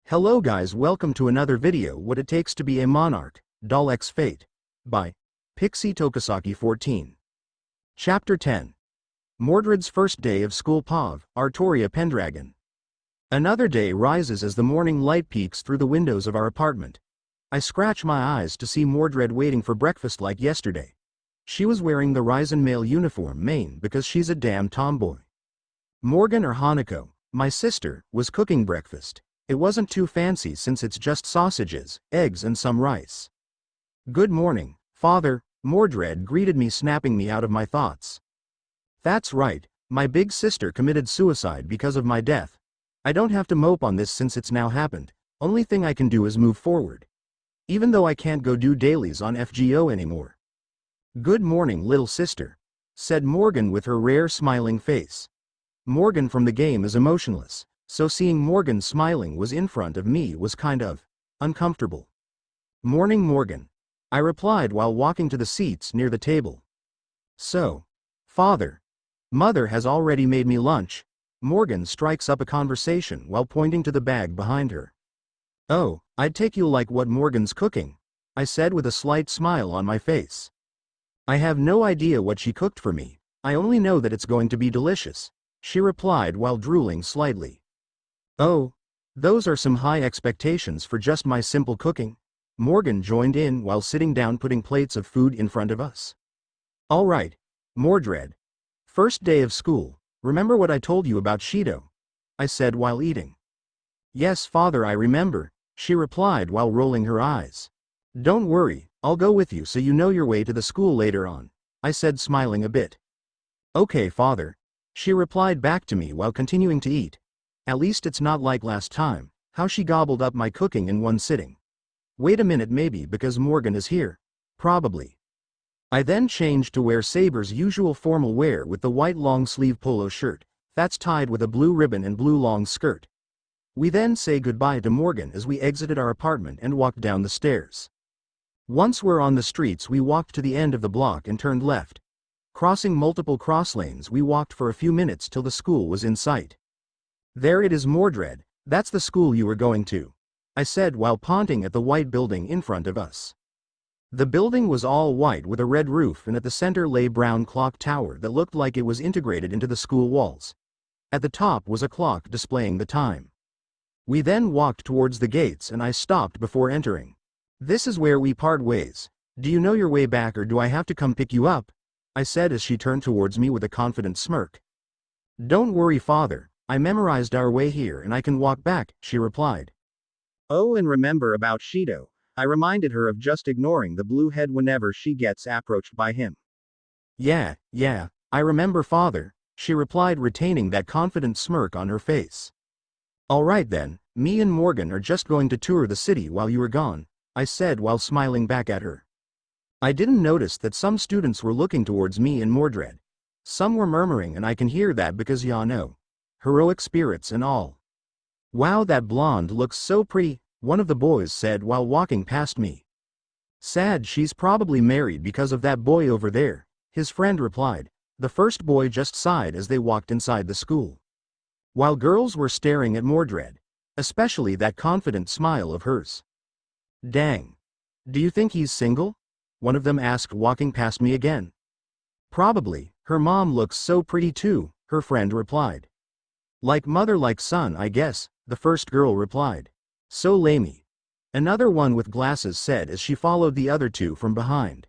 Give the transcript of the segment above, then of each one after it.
Hello guys, welcome to another video What It Takes to Be a Monarch, DaL X Fate, by PixyTokisaki14. Chapter 10. Mordred's first day of school. Artoria Pendragon. Another day rises as the morning light peeks through the windows of our apartment. I scratch my eyes to see Mordred waiting for breakfast like yesterday. She was wearing the Risen male uniform main because she's a damn tomboy. Morgan or Hanako, my sister, was cooking breakfast. It wasn't too fancy since it's just sausages, eggs and some rice. "Good morning, father," Mordred greeted me, snapping me out of my thoughts. "That's right, my big sister committed suicide because of my death. I don't have to mope on this since it's now happened. Only thing I can do is move forward. Even though I can't go do dailies on FGO anymore." "Good morning, little sister," said Morgan with her rare smiling face. Morgan from the game is emotionless, so seeing Morgan smiling was in front of me was kind of uncomfortable. "Morning, Morgan," I replied while walking to the seats near the table. "So, father, mother has already made me lunch." Morgan strikes up a conversation while pointing to the bag behind her. "Oh, I'd take you like what Morgan's cooking," I said with a slight smile on my face. "I have no idea what she cooked for me, I only know that it's going to be delicious," she replied while drooling slightly. "Oh, those are some high expectations for just my simple cooking." Morgan joined in while sitting down putting plates of food in front of us. "All right, Mordred. First day of school, remember what I told you about Shido?" I said while eating. "Yes, father, I remember," she replied while rolling her eyes. "Don't worry, I'll go with you so you know your way to the school later on," I said, smiling a bit. "Okay, father," she replied back to me while continuing to eat. At least it's not like last time, how she gobbled up my cooking in one sitting. Wait a minute, maybe because Morgan is here. Probably. I then changed to wear Saber's usual formal wear with the white long sleeve polo shirt, that's tied with a blue ribbon and blue long skirt. We then say goodbye to Morgan as we exited our apartment and walked down the stairs. Once we're on the streets, we walked to the end of the block and turned left. Crossing multiple cross lanes, we walked for a few minutes till the school was in sight. "There it is, Mordred, that's the school you were going to," I said while pointing at the white building in front of us. The building was all white with a red roof, and at the center lay a brown clock tower that looked like it was integrated into the school walls. At the top was a clock displaying the time. We then walked towards the gates and I stopped before entering. "This is where we part ways. Do you know your way back or do I have to come pick you up?" I said as she turned towards me with a confident smirk. "Don't worry, father, I memorized our way here and I can walk back," she replied. "Oh, and remember about Shido," I reminded her of, just ignoring the blue head whenever she gets approached by him. Yeah, I remember, father," she replied, retaining that confident smirk on her face. "All right then, me and Morgan are just going to tour the city while you are gone," I said while smiling back at her. I didn't notice that some students were looking towards me and Mordred. Some were murmuring, and I can hear that because ya know. Heroic spirits and all. "Wow, that blonde looks so pretty," one of the boys said while walking past me. "Sad she's probably married because of that boy over there," his friend replied. The first boy just sighed as they walked inside the school. While girls were staring at Mordred, especially that confident smile of hers. "Dang. Do you think he's single?" one of them asked, walking past me again. "Probably, her mom looks so pretty too," her friend replied. "Like mother like son, I guess," the first girl replied. "So lamey," another one with glasses said as she followed the other two from behind.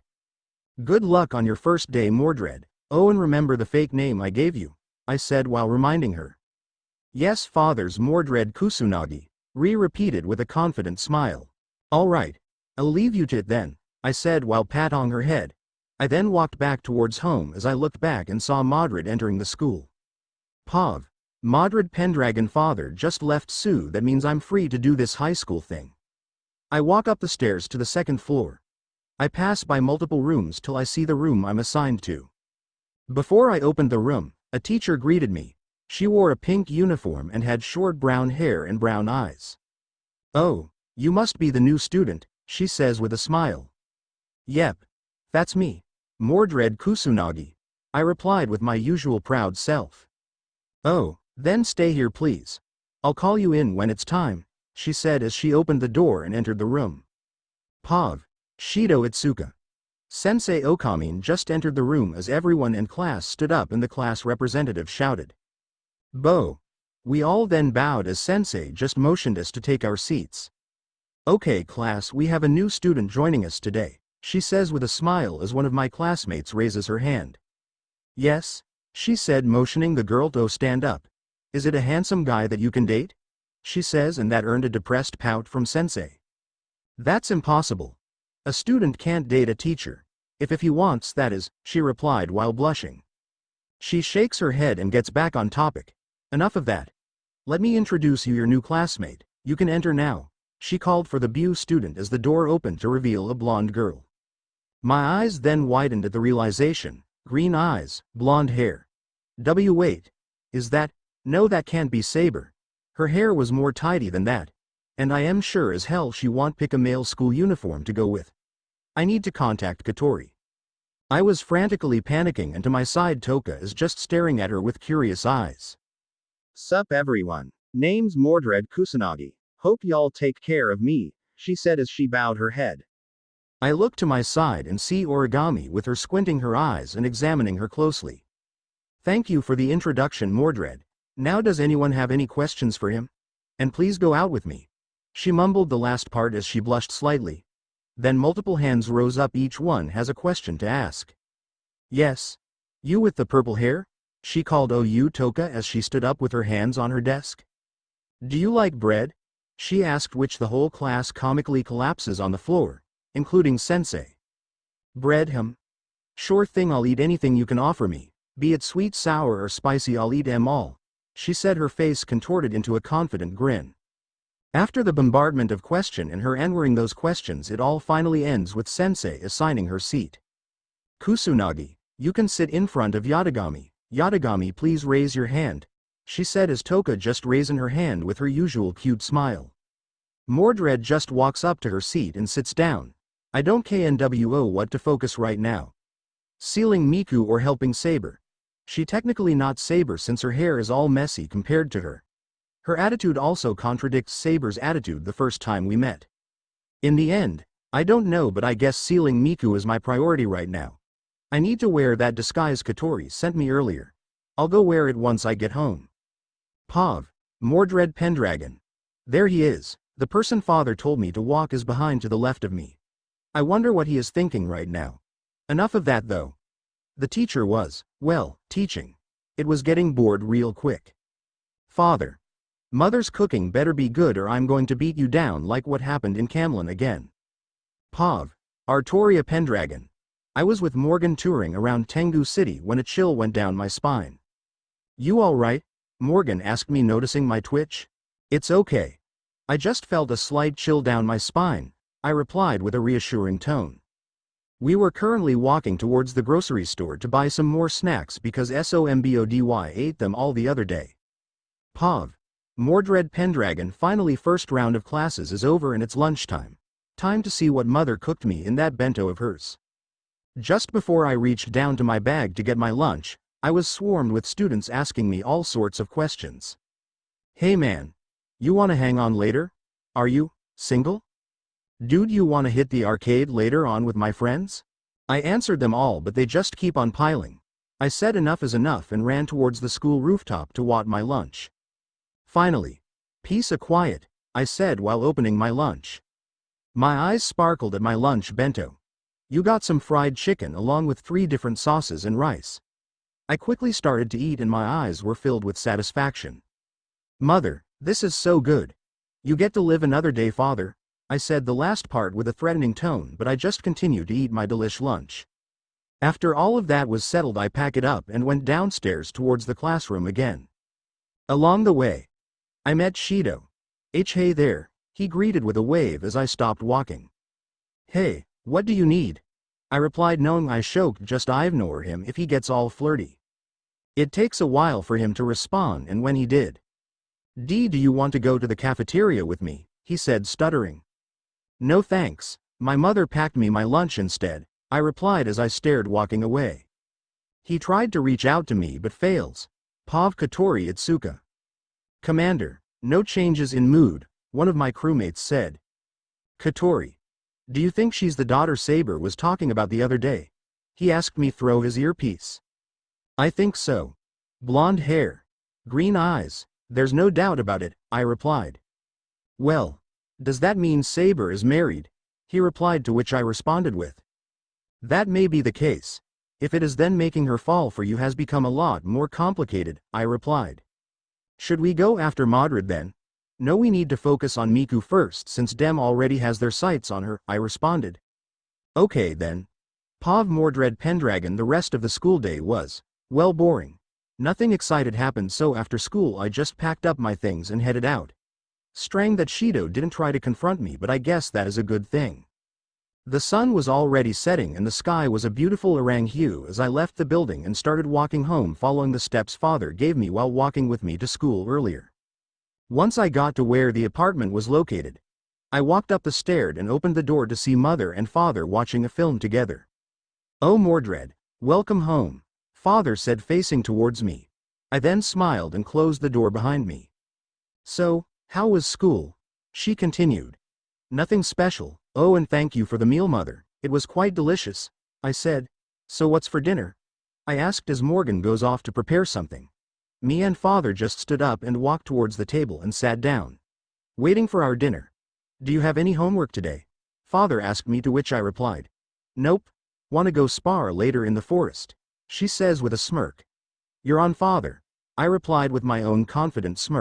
"Good luck on your first day, Mordred. Oh, and remember the fake name I gave you," I said while reminding her. "Yes, father's Mordred Kusunagi," repeated with a confident smile. "All right, I'll leave you to it then," I said while patting her head. I then walked back towards home as I looked back and saw Mordred entering the school. "Pav, Mordred Pendragon, father just left, so that means I'm free to do this high school thing." I walk up the stairs to the second floor. I pass by multiple rooms till I see the room I'm assigned to. Before I opened the room, a teacher greeted me. She wore a pink uniform and had short brown hair and brown eyes. "Oh, you must be the new student," she says with a smile. "Yep, that's me, Mordred Kusunagi," I replied with my usual proud self. "Oh, then stay here please. I'll call you in when it's time," she said as she opened the door and entered the room. Pav. Shido Itsuka. Sensei Okamin just entered the room as everyone in class stood up and the class representative shouted. Bo. We all then bowed as Sensei just motioned us to take our seats. Okay class, we have a new student joining us today, she says with a smile as one of my classmates raises her hand. Yes, she said motioning the girl to stand up. Is it a handsome guy that you can date? She says, and that earned a depressed pout from Sensei. That's impossible. A student can't date a teacher. If he wants, that is, she replied while blushing. She shakes her head and gets back on topic. Enough of that. Let me introduce you your new classmate. You can enter now. She called for the BU student as the door opened to reveal a blonde girl. My eyes then widened at the realization. Green eyes, blonde hair. Wait. Is that? No, that can't be Saber. Her hair was more tidy than that. And I am sure as hell she won't pick a male school uniform to go with. I need to contact Katori. I was frantically panicking and to my side Toka is just staring at her with curious eyes. Sup everyone. Name's Mordred Kusanagi. Hope y'all take care of me, she said as she bowed her head. I look to my side and see Origami with her squinting her eyes and examining her closely. Thank you for the introduction, Mordred. Now does anyone have any questions for him? And please go out with me. She mumbled the last part as she blushed slightly. Then multiple hands rose up, each one has a question to ask. Yes. You with the purple hair? She called OU Toka as she stood up with her hands on her desk. Do you like bread? She asked, which the whole class comically collapses on the floor, including Sensei. Bread, Sure thing, I'll eat anything you can offer me, be it sweet, sour or spicy, I'll eat 'em all, she said, her face contorted into a confident grin. After the bombardment of question and her answering those questions, it all finally ends with Sensei assigning her seat. Kusunagi, you can sit in front of Yatagami. Yatagami, please raise your hand, she said as Toka just raising her hand with her usual cute smile. Mordred just walks up to her seat and sits down. I don't know what to focus right now. Sealing Miku or helping Saber. She technically not Saber since her hair is all messy compared to her. Her attitude also contradicts Saber's attitude the first time we met. In the end, I don't know, but I guess sealing Miku is my priority right now. I need to wear that disguise Katori sent me earlier. I'll go wear it once I get home. Pav. Mordred Pendragon. There he is, the person father told me to walk is behind to the left of me. I wonder what he is thinking right now. Enough of that though. The teacher was, well, teaching. It was getting bored real quick. Father. Mother's cooking better be good or I'm going to beat you down like what happened in Camlin again. Pav. Artoria Pendragon. I was with Morgan touring around Tengu City when a chill went down my spine. You alright? Morgan asked me, noticing my twitch. It's okay. I just felt a slight chill down my spine, I replied with a reassuring tone. We were currently walking towards the grocery store to buy some more snacks because SOMBODY ate them all the other day. Pav. Mordred Pendragon. Finally, first round of classes is over and it's lunchtime. Time to see what mother cooked me in that bento of hers. Just before I reached down to my bag to get my lunch, I was swarmed with students asking me all sorts of questions. Hey man. You wanna hang on later? Are you single? Dude, you wanna hit the arcade later on with my friends? I answered them all, but they just keep on piling. I said enough is enough and ran towards the school rooftop to want my lunch. Finally. Peace a quiet, I said while opening my lunch. My eyes sparkled at my lunch bento. You got some fried chicken along with 3 different sauces and rice. I quickly started to eat and my eyes were filled with satisfaction. Mother, this is so good. You get to live another day, father, I said the last part with a threatening tone, but I just continued to eat my delish lunch. After all of that was settled, I packed it up and went downstairs towards the classroom again. Along the way, I met Shido. Hey there, he greeted with a wave as I stopped walking. Hey, what do you need? I replied, knowing I should just ignore him if he gets all flirty. It takes a while for him to respond, and when he did. Do you want to go to the cafeteria with me? He said, stuttering. No thanks, my mother packed me my lunch instead, I replied as I stared walking away. He tried to reach out to me but fails. Pav Katori Itsuka. Commander, no changes in mood, one of my crewmates said. Katori. Do you think she's the daughter Saber was talking about the other day? He asked me through his earpiece. I think so. Blonde hair. Green eyes. There's no doubt about it, I replied. Well, does that mean Saber is married? He replied, to which I responded with. That may be the case. If it is, then making her fall for you has become a lot more complicated, I replied. Should we go after Mordred then? No, we need to focus on Miku first since Dem already has their sights on her, I responded. Okay then. Pav Mordred Pendragon. The rest of the school day was, well, boring. Nothing excited happened, so after school I just packed up my things and headed out. Strange that Shido didn't try to confront me, but I guess that is a good thing. The sun was already setting and the sky was a beautiful orang hue as I left the building and started walking home, following the steps father gave me while walking with me to school earlier. Once I got to where the apartment was located, I walked up the stairs and opened the door to see mother and father watching a film together. Oh Mordred, welcome home, father said, facing towards me. I then smiled and closed the door behind me. So, how was school? She continued. Nothing special. Oh, and thank you for the meal, mother. It was quite delicious, I said. So what's for dinner? I asked as Morgan goes off to prepare something. Me and father just stood up and walked towards the table and sat down, waiting for our dinner. Do you have any homework today? Father asked me, to which I replied. Nope. Wanna go spar later in the forest? She says with a smirk. You're on, father. I replied with my own confident smirk.